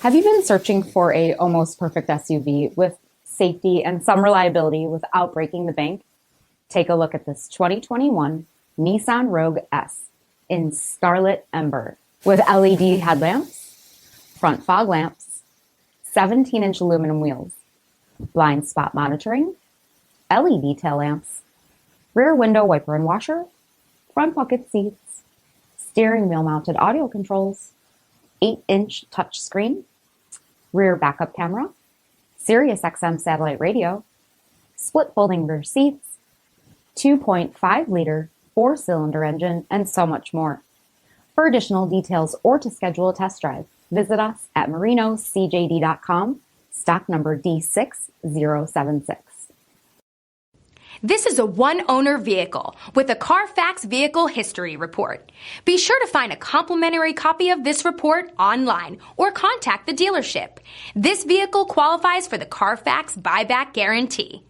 Have you been searching for a almost perfect SUV with safety and some reliability without breaking the bank? Take a look at this 2021 Nissan Rogue S in Scarlet Ember with LED headlamps, front fog lamps, 17-inch aluminum wheels, blind spot monitoring, LED tail lamps, rear window wiper and washer, front bucket seats, steering wheel mounted audio controls, 8-inch touchscreen, rear backup camera, Sirius XM satellite radio, split folding rear seats, 2.5-liter 4-cylinder engine, and so much more. For additional details or to schedule a test drive, visit us at marinocjd.com, stock number D6076. This is a one-owner vehicle with a CARFAX vehicle history report. Be sure to find a complimentary copy of this report online or contact the dealership. This vehicle qualifies for the CARFAX buyback guarantee.